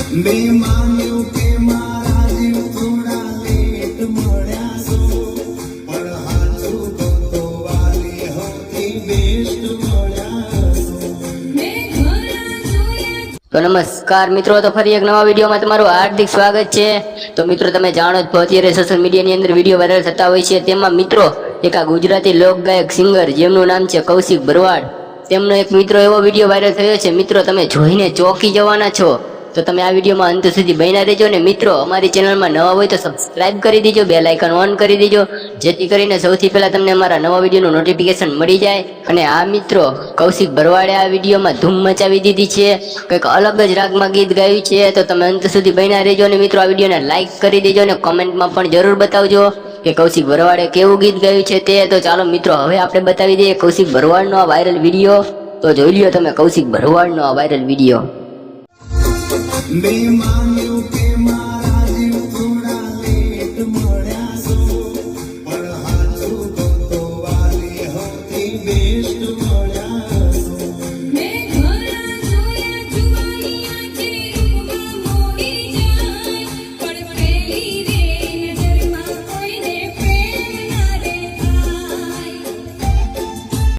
માન્યું કે મારા જીવ થોડા લેટ મળ્યા છો, પણ હાચું કહું તો વાલી હોતી બેસ્ટ મળ્યા છો। તો નમસ્કાર મિત્રો, તો ફરી એક નવા વિડીયોમાં તમારું હાર્દિક સ્વાગત છે। તો મિત્રો તમે જાણો જ છો અત્યારે સોશિયલ મીડિયાની અંદર વિડીયો વાયરલ થતા હોય છે, તેમાં મિત્રો એક આ ગુજરાતી લોકગાયક સિંગર જેમનું નામ છે કૌશિક ભરવાડ, તેમનો એક મિત્રો એવો વિડીયો વાયરલ થયો છે, મિત્રો તમે જોઈને ચોંકી જવાના છો। તો તમે આ વિડીયોમાં અંત સુધી બન્યા રહેજો ને મિત્રો અમારી ચેનલમાં નવા હોય તો સબસ્ક્રાઇબ કરી દેજો, બેલ આઇકન ઓન કરી દેજો, જેથી કરીને સૌથી પહેલા તમને અમારા નવા વિડીયોનું નોટિફિકેશન મળી જાય। અને આ મિત્રો કૌશિક ભરવાડે આ વિડીયોમાં ધૂમ મચાવી દીધી છે, કંઈક અલગ જ રાગમાં ગીત ગાયું છે। તો તમે અંત સુધી બન્યા રહેજો અને મિત્રો આ વિડીયોને લાઇક કરી દેજો અને કોમેન્ટમાં પણ જરૂર બતાવજો કે કૌશિક ભરવાડે કેવું ગીત ગાયું છે તે। તો ચાલો મિત્રો હવે આપણે બતાવી દઈએ કૌશિક ભરવાડનો આ વાયરલ વિડીયો। તો જોઈ લ્યો તમે કૌશિક ભરવાડનો આ વાયરલ વિડીયો। માન્યું કે મારા જીવ થોડા લેટ મળ્યા છો,